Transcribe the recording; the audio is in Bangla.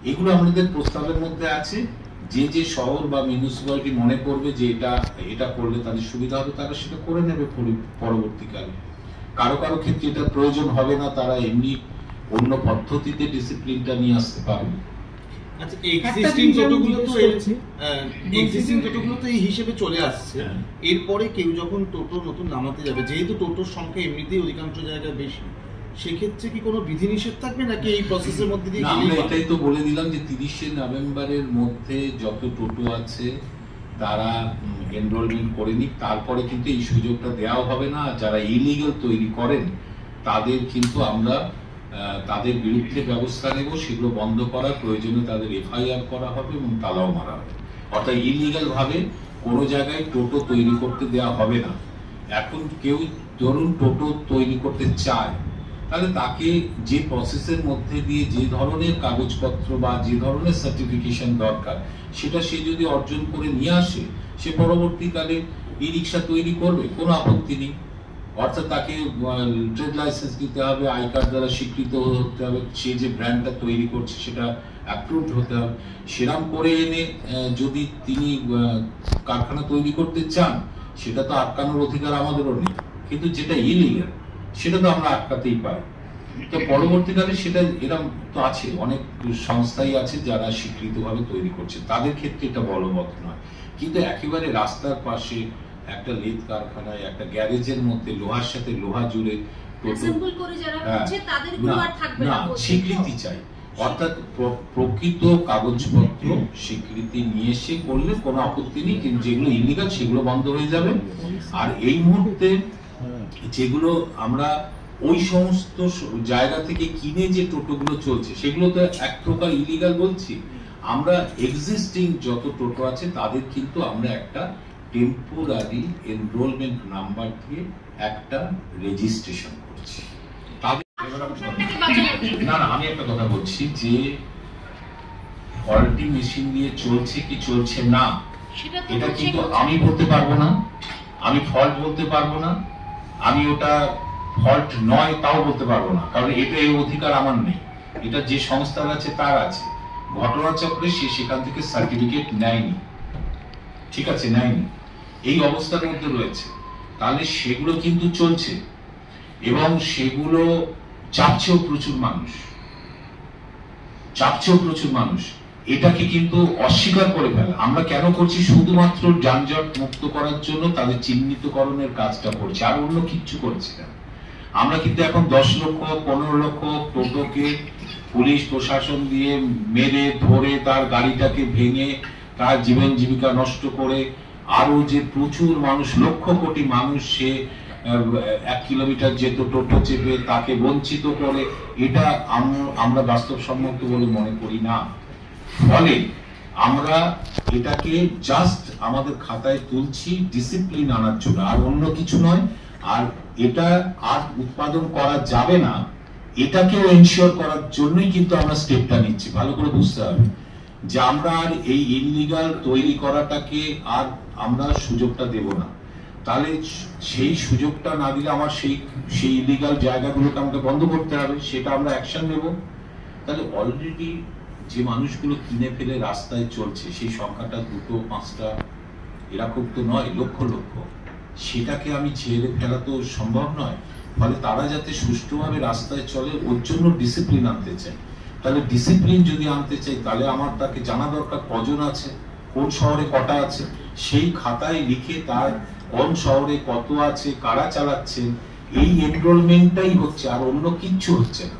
এগুলো আমাদের প্রস্তাবের মধ্যে আছে। যে যে শহর বা মিউনিসিপ্যালিটি মনে করবে যে এটা করলে তাদের সুবিধা হবে, তারা সেটা করে নেবে পরবর্তীকালে। কারো কারো ক্ষেত্রে এটা প্রয়োজন হবে না, তারা এমনি অন্য পদ্ধতিতে ডিসিপ্লিনটা নিয়ে আসতে পারবে। আচ্ছা, এক্সিস্টিং টোটোগুলো তো এই হিসেবে চলে আসছে। এরপরে কেউ যখন টোটো নতুন নামাতে যাবে, যেহেতু টোটোর সংখ্যা এমনিতেই অধিকাংশ জায়গায় বেশি, সেক্ষেত্রে কি কোনো বিধিনিষেধ থাকবে নাকি এই প্রসেসের মধ্যে দিয়ে? আমরা এটাই তো বলে দিলাম যে 30শে নভেম্বরের মধ্যে যত টোটো আছে তারা এনরোলমেন্ট করে নিক, তারপরে কিন্তু এই সুযোগটা দেওয়া হবে না। যারা ইলিগাল তৈরি করেন তাদের কিন্তু আমরা তাদের বিরুদ্ধে ব্যবস্থা নেব, সেগুলো বন্ধ করার প্রয়োজনে তাদের এফআইআর করা হবে এবং তালাও মারা হবে। অর্থাৎ ইলিগাল ভাবে কোনো জায়গায় টোটো তৈরি করতে দেওয়া হবে না। এখন কেউ ধরুন টোটো তৈরি করতে চায়, তাহলে তাকে যে প্রসেসের মধ্যে দিয়ে যে ধরনের কাগজপত্র বা যে ধরনের সার্টিফিকেশন দরকার সেটা সে যদি অর্জন করে নিয়ে আসে, সে পরবর্তীকালে ই রিক্সা তৈরি করবে, কোনো আপত্তি নেই। অর্থাৎ তাকে ট্রেড লাইসেন্স দিতে হবে, আই কার্ড দ্বারা স্বীকৃত হতে হবে, সে যে ব্র্যান্ডটা তৈরি করছে সেটা অ্যাপ্রুভড হতে হবে। সেরাম করে এনে যদি তিনি কারখানা তৈরি করতে চান, সেটা তো আটকানোর অধিকার আমাদেরও নেই। কিন্তু যেটা ইলিগাল সেটা তো আমরা আটকাতেই পারি। তো পরবর্তীকালে সেটা এরকম তো আছে, অনেক সংস্থাই আছে যারা স্বীকৃতভাবে তৈরি করছে, তাদের ক্ষেত্রে এটা বলবৎ নয়। কিন্তু একেবারে রাস্তার পাশে একটা লেদ কারখানায়, একটা গ্যারেজের মধ্যে লোহার সাথে লোহা জুড়ে স্বীকৃতি চাই। অর্থাৎ প্রকৃত কাগজপত্র স্বীকৃতি নিয়ে এসে করলে কোনো আপত্তি নেই, কিন্তু যেগুলো ইলিগাল সেগুলো বন্ধ হয়ে যাবে। আর এই মুহূর্তে যেগুলো আমরা ওই সমস্ত জায়গা থেকে কিনে যে টোটোগুলো চলছে সেগুলো তো এক প্রকার ইলিগাল বলছি। আমরা এক্সিস্টিং যত টোটো আছে তাদের কিন্তু আমরা একটা টেম্পোরারি এনরোলমেন্ট নাম্বার দিয়ে একটা রেজিস্ট্রেশন করছি। না না, আমি একটা কথা বলছি যে কোয়ালিটি মেশিন দিয়ে চলছে কি চলছে না এটা কিন্তু আমি বলতে পারবো না, আমি ফল্ট বলতে পারবো না, আমি ওটা ফল্ট নয় তাও বলতে পারবো না, কারণ এটা এই অধিকার আমার নেই। এটা যে সংস্থার আছে তার আছে। ঘটনাচক্রে সে সেখান থেকে সার্টিফিকেট নেয়নি, ঠিক আছে, নেয়নি, এই অবস্থার মধ্যে রয়েছে। তাহলে সেগুলো কিন্তু চলছে এবং সেগুলো চাপছেও প্রচুর মানুষ, এটাকে কিন্তু অস্বীকার করে ফেলে। আমরা কেন করছি? শুধুমাত্র যানজট মুক্ত করার জন্য তাদের চিহ্নিতকরণের কাজটা করছি, আর অন্য কিচ্ছু করছি না। আমরা কিন্তু এখন 10 লক্ষ 15 লক্ষ টোটোকে পুলিশ প্রশাসন দিয়ে মেরে ধরে তার গাড়িটাকে ভেঙে তার জীবন জীবিকা নষ্ট করে, আরো যে প্রচুর মানুষ, লক্ষ কোটি মানুষ সে 1 কিলোমিটার যেত টোটো চেপে, তাকে বঞ্চিত করে, এটা আমরা বাস্তবসম্মত বলে মনে করি না। ফলে আমরা এটাকে জাস্ট আমাদের খাতায় তুলছি ডিসিপ্লিন আনার জন্য, আর অন্য কিছু নয়। আর এটা আর উৎপাদন করা যাবে না, এটাকেও এনশিওর করার জন্যই কিন্তু আমরা স্টেপটা নিচ্ছি। ভালো করে বুঝতে হবে যে আমরা আর এই ইললিগাল তৈরি করাটাকে আর আমরা সুযোগটা দেব না। তাহলে সেই সুযোগটা না দিলে আমার সেই ইলিগাল জায়গাগুলোকে আমাকে বন্ধ করতে হবে, সেটা আমরা অ্যাকশন নেব। তাহলে অলরেডি যে মানুষগুলো কিনে ফেলে রাস্তায় চলছে সেই সংখ্যাটা 2টো 5টা এরকম তো নয়, লক্ষ লক্ষ। সেটাকে আমি ছেড়ে ফেলা তো সম্ভব নয়। ফলে তারা যাতে সুষ্ঠুভাবে রাস্তায় চলে ওর জন্য ডিসিপ্লিন আনতে চাই। তাহলে ডিসিপ্লিন যদি আনতে চাই তাহলে আমার তাকে জানা দরকার কজন আছে, কোন শহরে কটা আছে, সেই খাতায় লিখে তার কোন শহরে কত আছে, কারা চালাচ্ছেন, এই এনরোলমেন্টটাই হচ্ছে, আর অন্য কিচ্ছু হচ্ছে না।